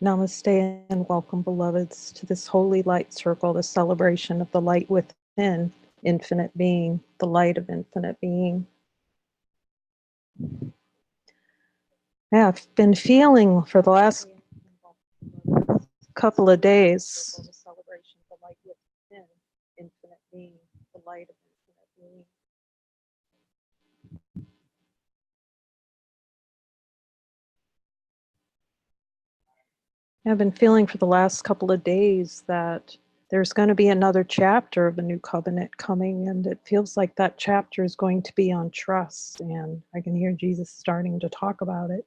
Namaste and welcome, beloveds, to this holy light circle, the celebration of the light within, infinite being, the light of infinite being. Yeah, I've been feeling for the last couple of days the celebration of the light within, infinite being, the light of infinite being. I've been feeling for the last couple of days that there's going to be another chapter of a new covenant coming, and it feels like that chapter is going to be on trust, and I can hear Jesus starting to talk about it.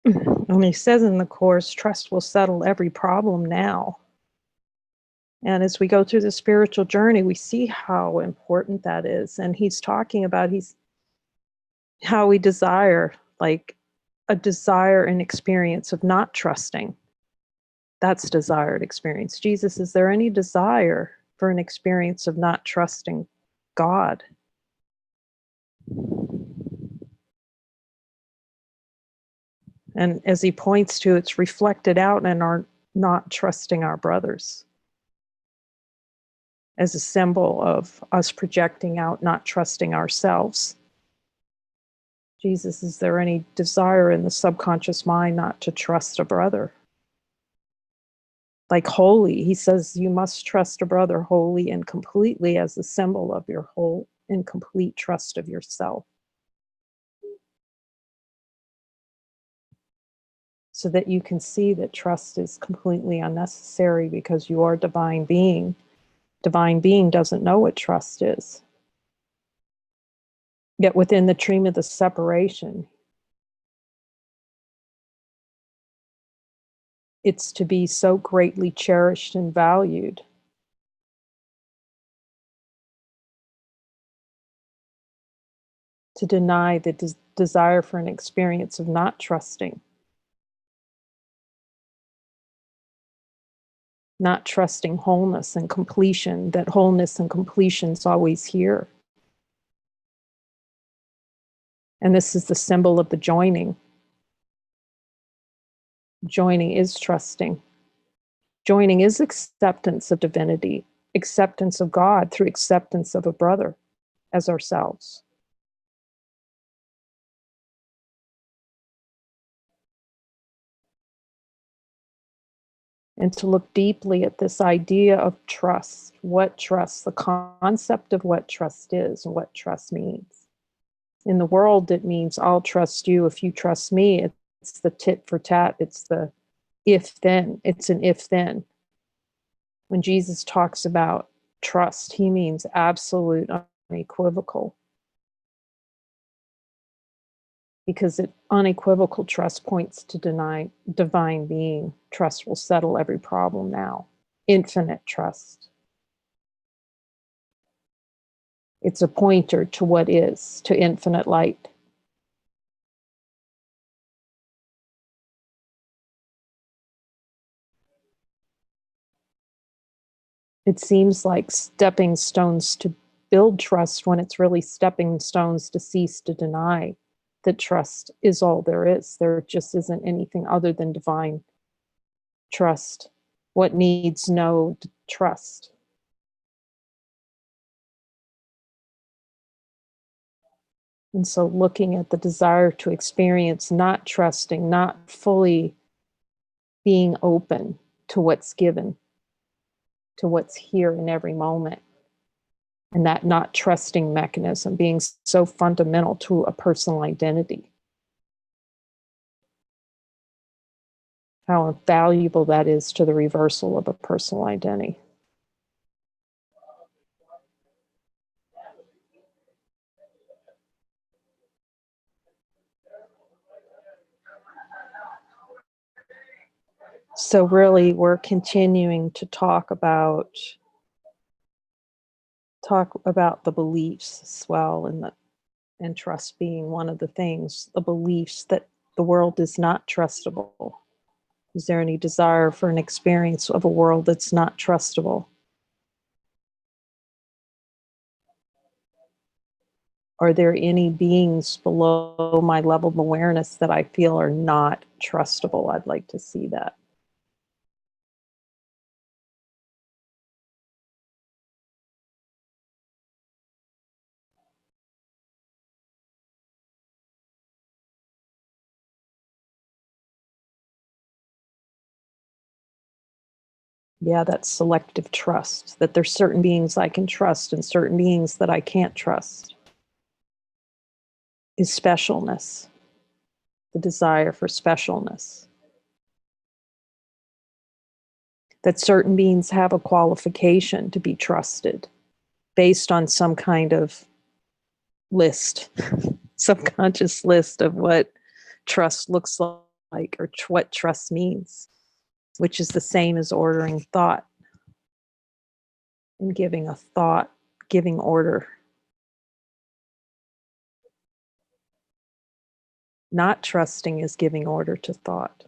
And he says in the Course, trust will settle every problem now. And as we go through the spiritual journey, we see how important that is. And he's talking about how we desire, like a desire and experience of not trusting. That's desired experience. Jesus, is there any desire for an experience of not trusting God? And as he points to, it's reflected out in our not trusting our brothers as a symbol of us projecting out, not trusting ourselves. Jesus, is there any desire in the subconscious mind not to trust a brother? Like wholly, he says you must trust a brother wholly and completely as a symbol of your whole and complete trust of yourself. So that you can see that trust is completely unnecessary because you are divine being. Divine being doesn't know what trust is. Yet within the dream of the separation, it's to be so greatly cherished and valued. To deny the desire for an experience of not trusting. Not trusting wholeness and completion, that wholeness and completion is always here. And this is the symbol of the joining. Joining is trusting. Joining is acceptance of divinity, acceptance of God through acceptance of a brother as ourselves. And to look deeply at this idea of trust, what trust, the concept of what trust is and what trust means. In the world, it means I'll trust you if you trust me. It's the tit for tat. It's the if then. It's an if then. When Jesus talks about trust, he means absolute, unequivocal. Because unequivocal trust points to divine being. Trust will settle every problem now. Infinite trust. It's a pointer to what is, to infinite light. It seems like stepping stones to build trust when it's really stepping stones to cease to deny that trust is all there is. There just isn't anything other than divine trust. What needs no trust? And so looking at the desire to experience not trusting, not fully being open to what's given, to what's here in every moment. And that not trusting mechanism being so fundamental to a personal identity. How valuable that is to the reversal of a personal identity. So really, we're continuing to talk about the beliefs as well, and trust being one of the things, the beliefs that the world is not trustable. Is there any desire for an experience of a world that's not trustable? Are there any beings below my level of awareness that I feel are not trustable? I'd like to see that. Yeah, that's selective trust, that there's certain beings I can trust and certain beings that I can't trust. Is specialness, the desire for specialness. That certain beings have a qualification to be trusted based on some kind of list, subconscious list of what trust looks like or what trust means, which is the same as ordering thought and giving a thought, giving order. Not trusting is giving order to thought.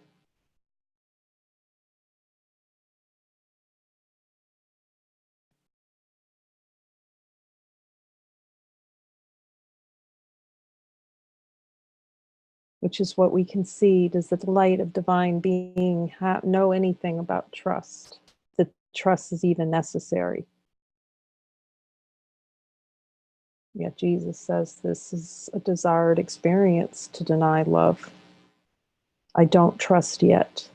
Which is what we can see. Does the light of divine being know anything about trust? That trust is even necessary. Yet Jesus says this is a desired experience to deny love. I don't trust yet.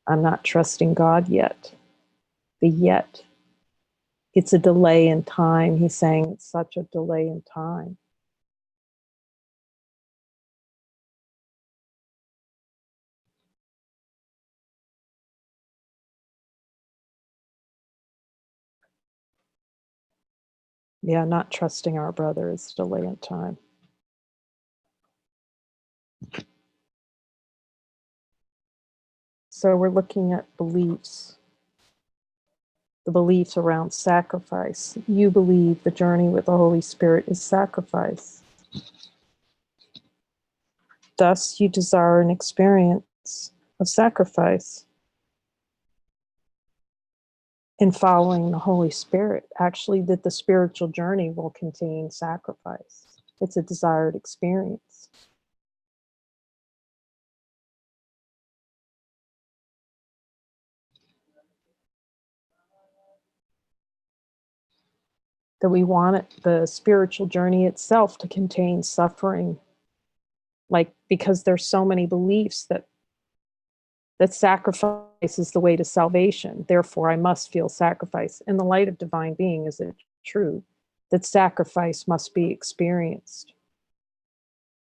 I'm not trusting God yet. The yet. It's a delay in time. He's saying it's such a delay in time. Yeah, not trusting our brother is delay in time. So we're looking at beliefs. The beliefs around sacrifice. You believe the journey with the Holy Spirit is sacrifice. Thus, you desire an experience of sacrifice. In following the Holy Spirit, actually, that the spiritual journey will contain sacrifice. It's a desired experience. That we want it, the spiritual journey itself to contain suffering. Like, because there's so many beliefs that sacrifice is the way to salvation. Therefore, I must feel sacrifice. In the light of divine being, is it true that sacrifice must be experienced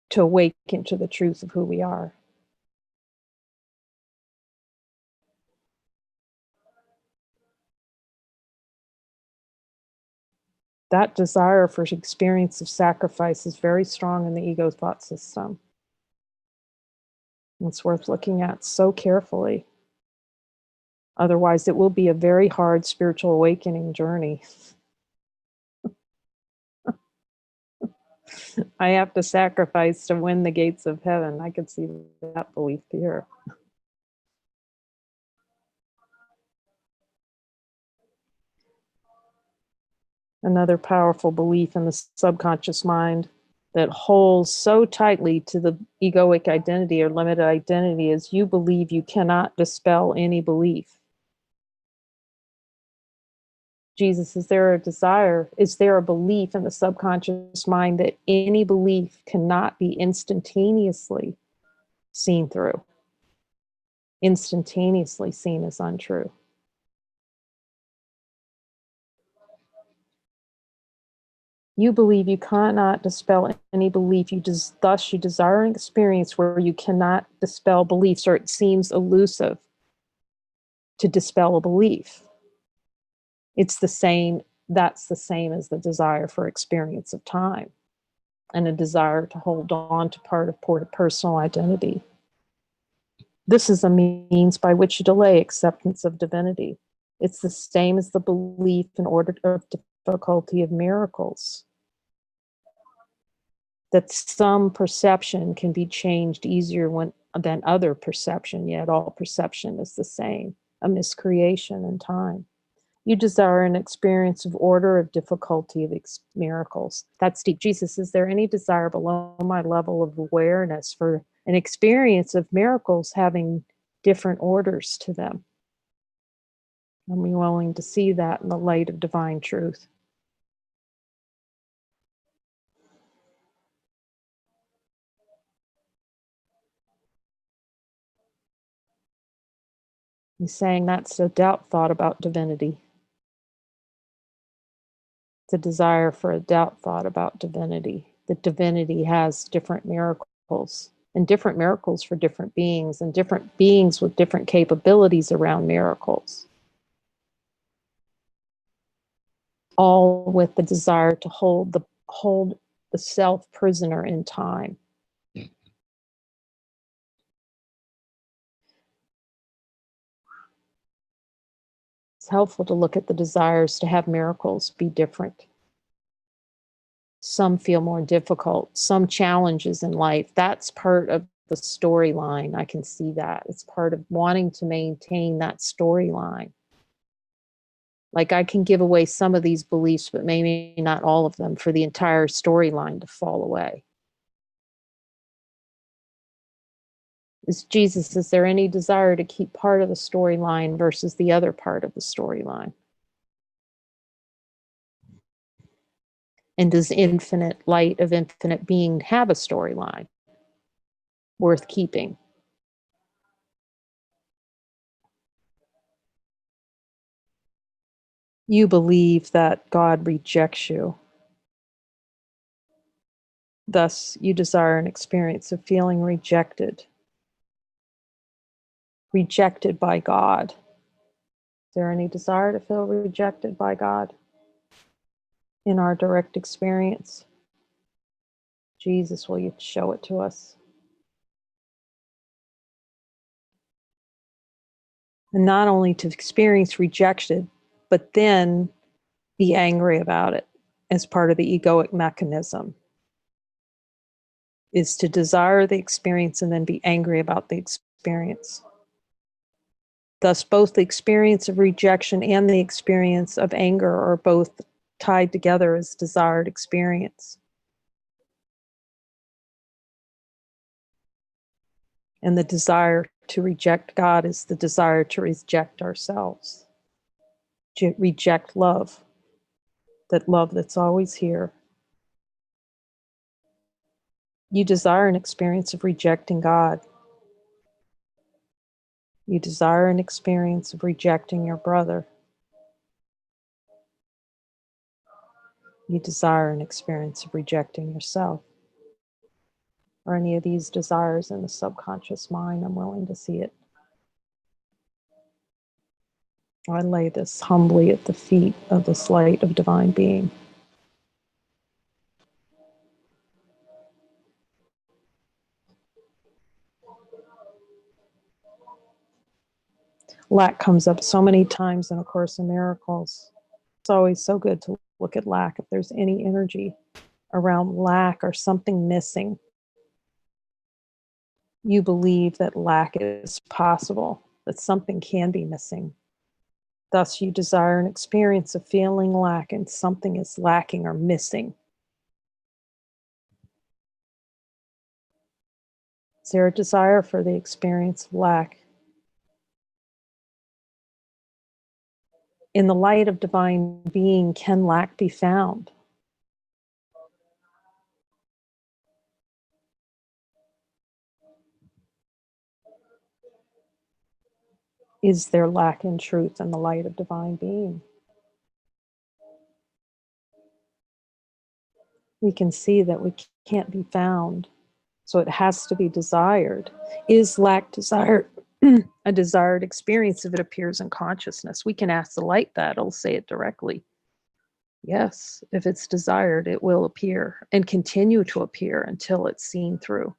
to awaken to the truth of who we are? That desire for experience of sacrifice is very strong in the ego thought system. It's worth looking at so carefully. Otherwise, it will be a very hard spiritual awakening journey. I have to sacrifice to win the gates of heaven. I could see that belief here. Another powerful belief in the subconscious mind that holds so tightly to the egoic identity or limited identity is you believe you cannot dispel any belief. Jesus, is there a desire? Is there a belief in the subconscious mind that any belief cannot be instantaneously seen through? Instantaneously seen as untrue. You believe you cannot dispel any belief. Thus, you desire an experience where you cannot dispel beliefs, or it seems elusive to dispel a belief. It's the same. That's the same as the desire for experience of time and a desire to hold on to part of personal identity. This is a means by which you delay acceptance of divinity. It's the same as the belief in order of difficulty of miracles. That some perception can be changed easier than other perception, yet all perception is the same, a miscreation in time. You desire an experience of order, of difficulty, of miracles. That's deep. Jesus, is there any desire below my level of awareness for an experience of miracles having different orders to them? I'm willing to see that in the light of divine truth. He's saying that's a doubt thought about divinity. It's a desire for a doubt thought about divinity. That divinity has different miracles, and different miracles for different beings, and different beings with different capabilities around miracles. All with the desire to hold the self prisoner in time. It's helpful to look at the desires to have miracles be different. Some feel more difficult, some challenges in life. That's part of the storyline. I can see that. It's part of wanting to maintain that storyline. Like I can give away some of these beliefs, but maybe not all of them for the entire storyline to fall away. Is there any desire to keep part of the storyline versus the other part of the storyline? And does infinite light of infinite being have a storyline worth keeping? You believe that God rejects you. Thus, you desire an experience of feeling rejected. Rejected by God. Is there any desire to feel rejected by God in our direct experience? Jesus, will you show it to us? And not only to experience rejection, but then be angry about it as part of the egoic mechanism, is to desire the experience and then be angry about the experience. Thus, both the experience of rejection and the experience of anger are both tied together as desired experience. And the desire to reject God is the desire to reject ourselves, to reject love, that love that's always here. You desire an experience of rejecting God. You desire an experience of rejecting your brother. You desire an experience of rejecting yourself. Or any of these desires in the subconscious mind, I'm willing to see it. I lay this humbly at the feet of this light of divine being. Lack comes up so many times in A Course in Miracles. It's always so good to look at lack. If there's any energy around lack or something missing, you believe that lack is possible, that something can be missing. Thus, you desire an experience of feeling lack and something is lacking or missing. Is there a desire for the experience of lack? In the light of divine being, can lack be found? Is there lack in truth in the light of divine being? We can see that we can't be found, so it has to be desired. Is lack desired? A desired experience if it appears in consciousness? We can ask the light that, it'll say it directly. Yes, if it's desired, it will appear and continue to appear until it's seen through.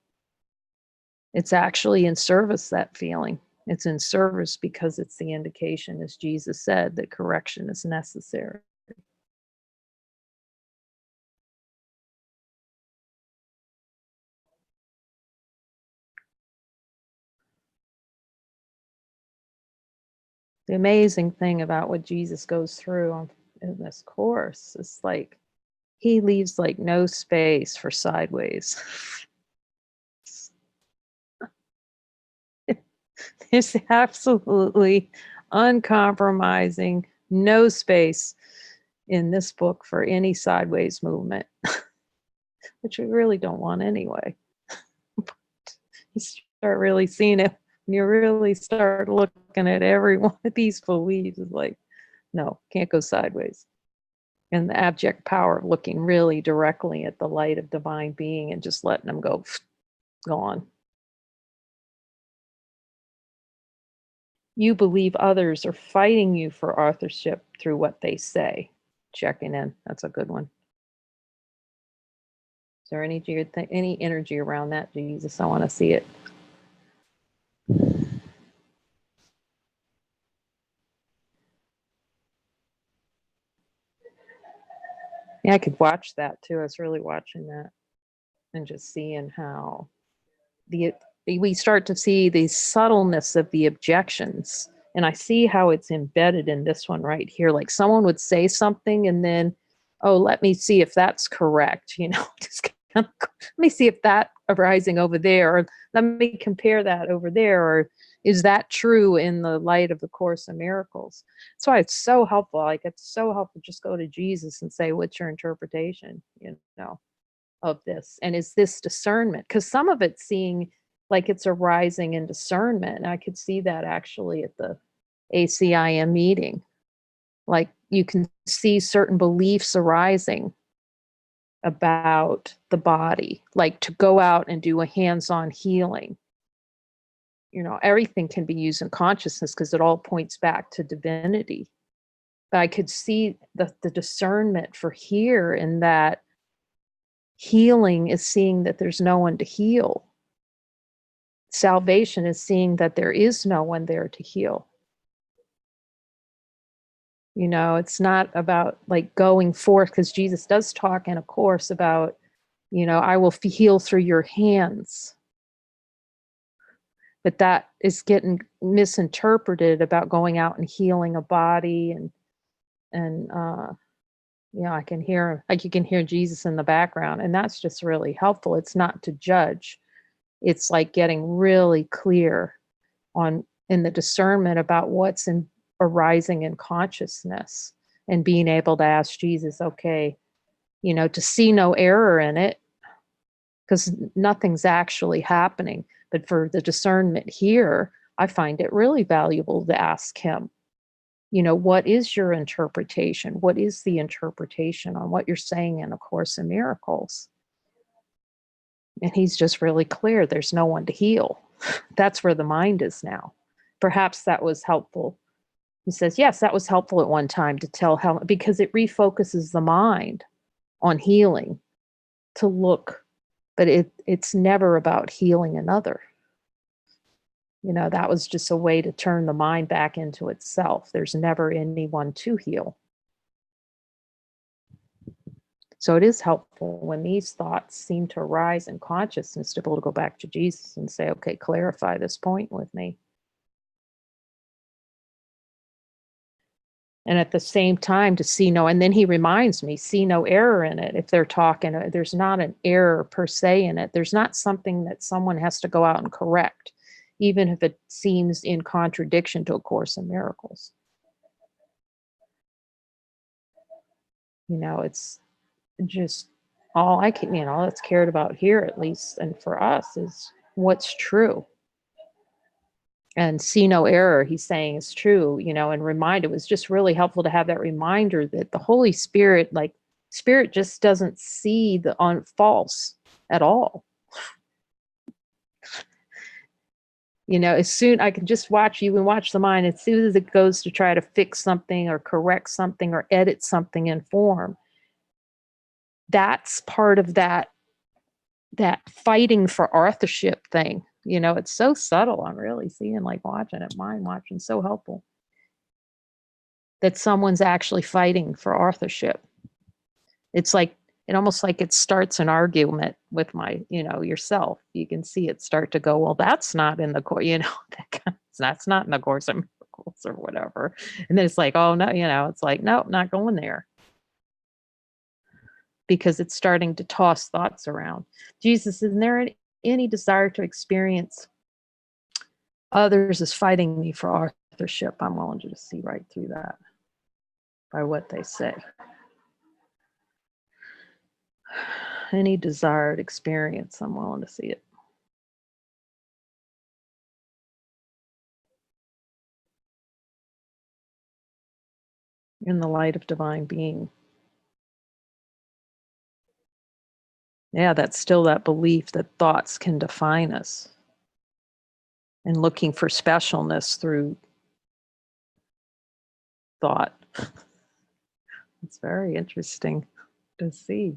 It's actually in service, that feeling. It's in service because it's the indication, as Jesus said, that correction is necessary. The amazing thing about what Jesus goes through in this course is like he leaves like no space for sideways. There's absolutely uncompromising, no space in this book for any sideways movement, which we really don't want anyway. You start really seeing it when you really start looking at every one of these beliefs. It's like, no, can't go sideways. And the abject power of looking really directly at the light of divine being and just letting them go on. You believe others are fighting you for authorship through what they say. Checking in. That's a good one. Is there any energy around that, Jesus? I want to see it. Yeah, I could watch that too. I was really watching that and just seeing how we start to see the subtleness of the objections. And I see how it's embedded in this one right here. Like someone would say something and then, oh, let me see if that's correct. Just let me see if that arising over there, or let me compare that over there, or is that true in the light of the Course in Miracles? That's why it's so helpful. Like it's so helpful. Just go to Jesus and say, what's your interpretation, of this? And is this discernment? Because some of it's seeing like it's arising in discernment. And I could see that actually at the ACIM meeting. Like you can see certain beliefs arising about the body, like to go out and do a hands-on healing. Everything can be used in consciousness because it all points back to divinity. But I could see the discernment for here in that healing is seeing that there's no one to heal. Salvation is seeing that there is no one there to heal. It's not about like going forth, because Jesus does talk in a course about, I will heal through your hands. But that is getting misinterpreted about going out and healing a body and I can hear, like you can hear Jesus in the background, and that's just really helpful. It's not to judge. It's like getting really clear in the discernment about what's arising in consciousness and being able to ask Jesus, okay, to see no error in it, because nothing's actually happening. But for the discernment here, I find it really valuable to ask him, what is your interpretation? What is the interpretation on what you're saying in A Course in Miracles? And he's just really clear. There's no one to heal. That's where the mind is now. Perhaps that was helpful. He says, yes, that was helpful at one time to tell how, because it refocuses the mind on healing to look, but it's never about healing another. That was just a way to turn the mind back into itself. There's never anyone to heal. So it is helpful when these thoughts seem to arise in consciousness to be able to go back to Jesus and say, okay, clarify this point with me. And at the same time to see and then he reminds me, see no error in it. If they're talking, there's not an error per se in it. There's not something that someone has to go out and correct, even if it seems in contradiction to A Course in Miracles. It's just all that's cared about here, at least, and for us, is what's true. And see no error, he's saying, is true, and remind. It was just really helpful to have that reminder that the Holy Spirit, like Spirit, just doesn't see the false at all. As soon I can just watch the mind, as soon as it goes to try to fix something or correct something or edit something in form, that's part of that fighting for authorship thing. It's so subtle. I'm really seeing, like watching it, mind watching, so helpful that someone's actually fighting for authorship. It's like, it almost like it starts an argument with yourself. You can see it start to go, well, that's not in the course, that's not in the Course of Miracles. thoughts or whatever. And then it's like, oh no, it's like, nope, not going there. Because it's starting to toss thoughts around. Jesus, is there any desire to experience others as fighting me for authorship? I'm willing to just see right through that by what they say. Any desired experience, I'm willing to see it. In the light of divine being. Yeah, that's still that belief that thoughts can define us. And looking for specialness through thought. It's very interesting to see.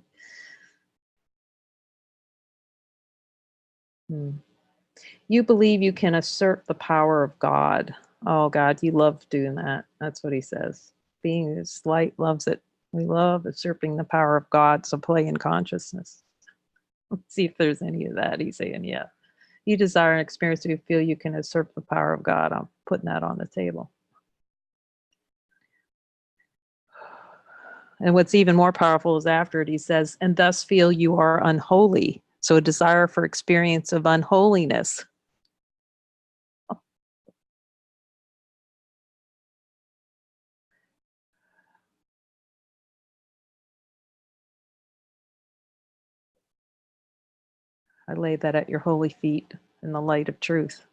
You believe you can assert the power of God. Oh, God, you love doing that. That's what he says. Being his light loves it. We love usurping the power of God, so play in consciousness. Let's see if there's any of that. He's saying, yeah. You desire an experience to feel you can usurp the power of God. I'm putting that on the table. And what's even more powerful is after it, he says, and thus feel you are unholy. So a desire for experience of unholiness. I lay that at your holy feet in the light of truth.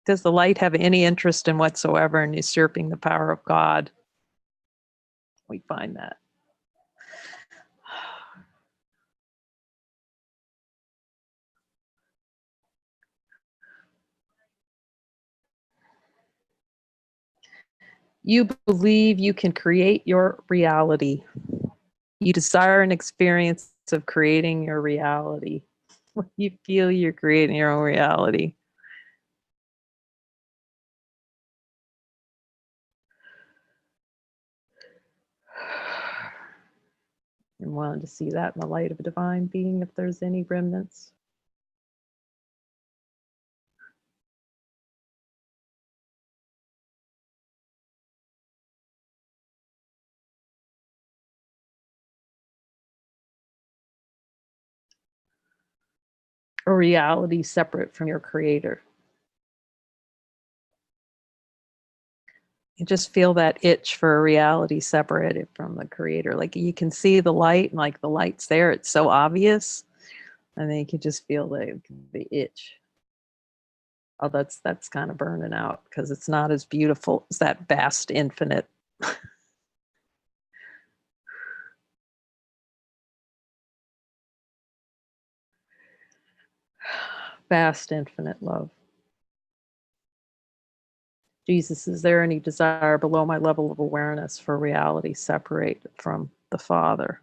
Does the light have any interest in whatsoever in usurping the power of God? We find that. You believe you can create your reality. You desire an experience of creating your reality. You feel you're creating your own reality. And wanted to see that in the light of a divine being, if there's any remnants. A reality separate from your creator. You just feel that itch for a reality separated from the creator. Like you can see the light, and like the light's there, it's so obvious. And then you can just feel the itch. Oh, that's kind of burning out because it's not as beautiful as that vast infinite. Vast infinite love. Jesus, is there any desire below my level of awareness for reality separate from the Father?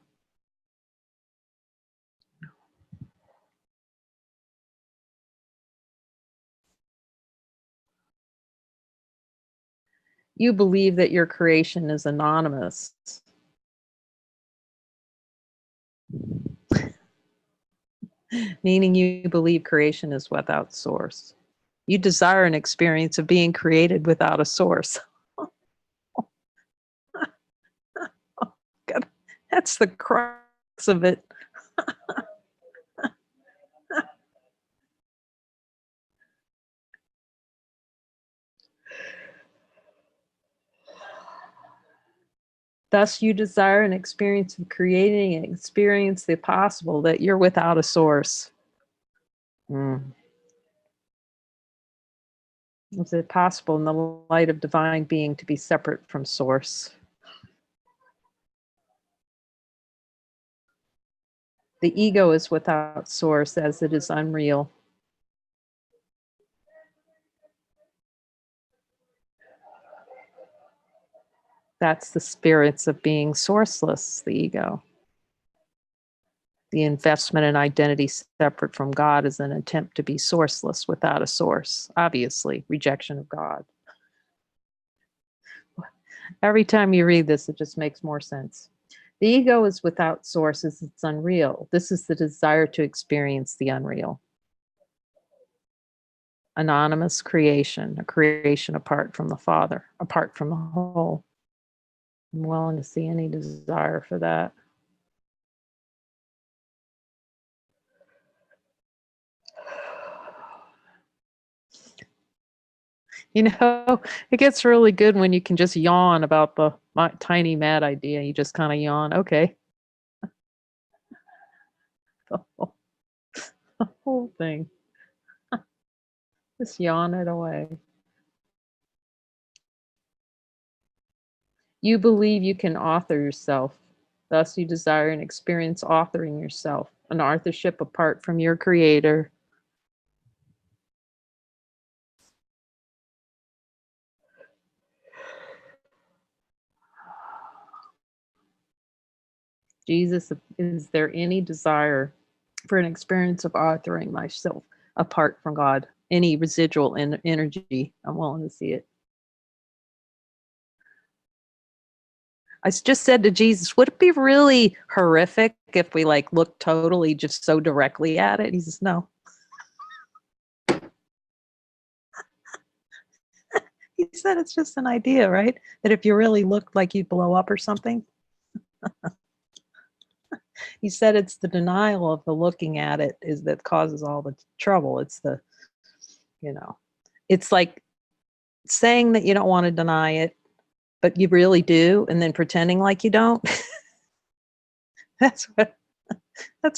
You believe that your creation is anonymous. Meaning you believe creation is without source. You desire an experience of being created without a source. God, that's the crux of it. Thus, you desire an experience of creating and experience the possible, that you're without a source. Is it possible in the light of divine being to be separate from source? The ego is without source as it is unreal. That's the spirits of being sourceless, the ego. The investment in identity separate from God is an attempt to be sourceless without a source. Obviously, rejection of God. Every time you read this, it just makes more sense. The ego is without sources, it's unreal. This is the desire to experience the unreal. Anonymous creation, a creation apart from the Father, apart from the whole. I'm willing to see any desire for that. You know, it gets really good when you can just yawn about the tiny mad idea. You just kind of yawn. Okay. The whole thing. Just yawn it away. You believe you can author yourself. Thus, you desire and experience authoring yourself, an authorship apart from your creator. Jesus, is there any desire for an experience of authoring myself apart from God? Any residual energy? I'm willing to see it. I just said to Jesus, would it be really horrific if we like looked totally just so directly at it? He says, no. He said it's just an idea, right? That if you really looked like you'd blow up or something. He said it's the denial of the looking at it is that causes all the trouble. It's the, it's like saying that you don't want to deny it, but you really do, and then pretending like you don't. That's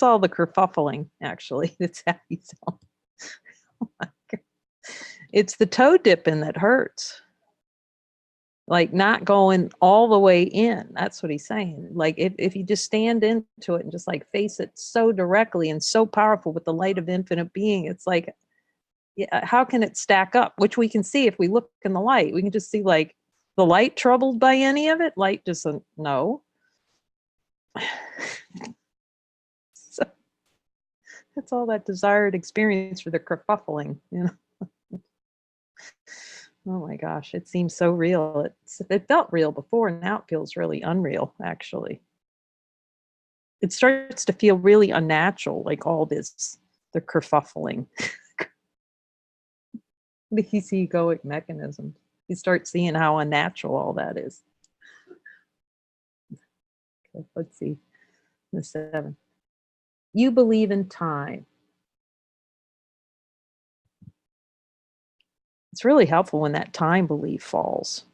all the kerfuffling, actually. That's how you sound. Oh my God. It's the toe dipping that hurts. Like not going all the way in. That's what he's saying. Like if you just stand into it and just like face it so directly and so powerful with the light of infinite being, it's like, yeah, how can it stack up? Which we can see if we look in the light. We can just see like the light troubled by any of it. Light just no. So that's all that desired experience for the kerfuffling, Oh my gosh, it seems so real. It felt real before, and now it feels really unreal, actually. It starts to feel really unnatural, like all this, the kerfuffling. These egoic mechanisms. You start seeing how unnatural all that is. Okay, let's see. The 7. You believe in time. It's really helpful when that time belief falls.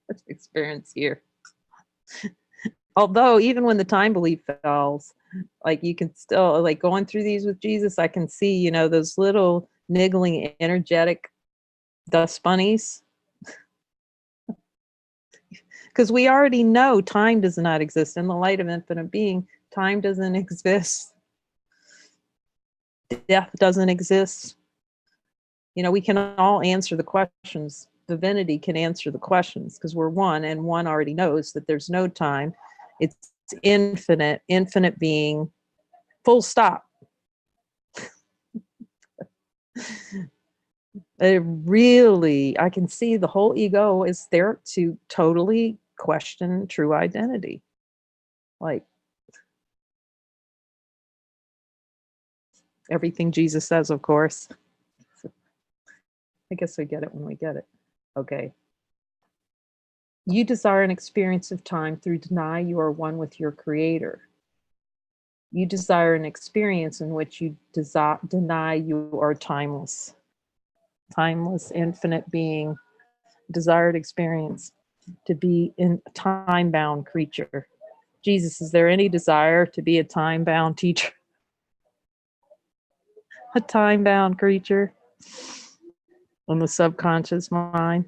That's experience here. Although even when the time belief falls, like you can still like going through these with Jesus, I can see, those little niggling energetic dust bunnies. Because we already know time does not exist. In the light of infinite being, time doesn't exist. Death doesn't exist. We can all answer the questions. Divinity can answer the questions because we're one, and one already knows that there's no time. It's infinite being, full stop. I can see the whole ego is there to totally question true identity. Like everything Jesus says, of course. I guess we get it when we get it. Okay. You desire an experience of time through deny you are one with your creator. You desire an experience in which you deny you are timeless. Timeless, infinite being, desired experience to be a time-bound creature. Jesus, is there any desire to be a time-bound teacher? A time-bound creature in the subconscious mind?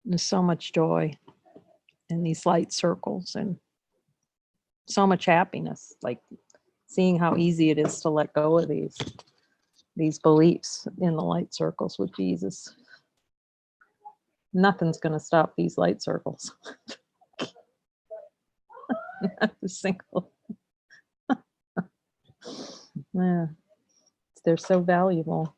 There's so much joy in these light circles and so much happiness, like seeing how easy it is to let go of these beliefs in the light circles with Jesus. Nothing's going to stop these light circles. Not a single. Yeah, they're so valuable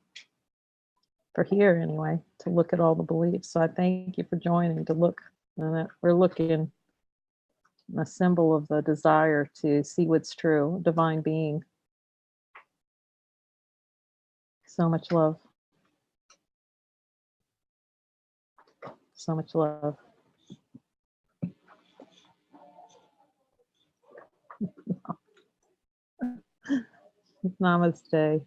for here anyway, to look at all the beliefs. So I thank you for joining to look. We're looking a symbol of the desire to see what's true, divine being. So much love. So much love. Namaste.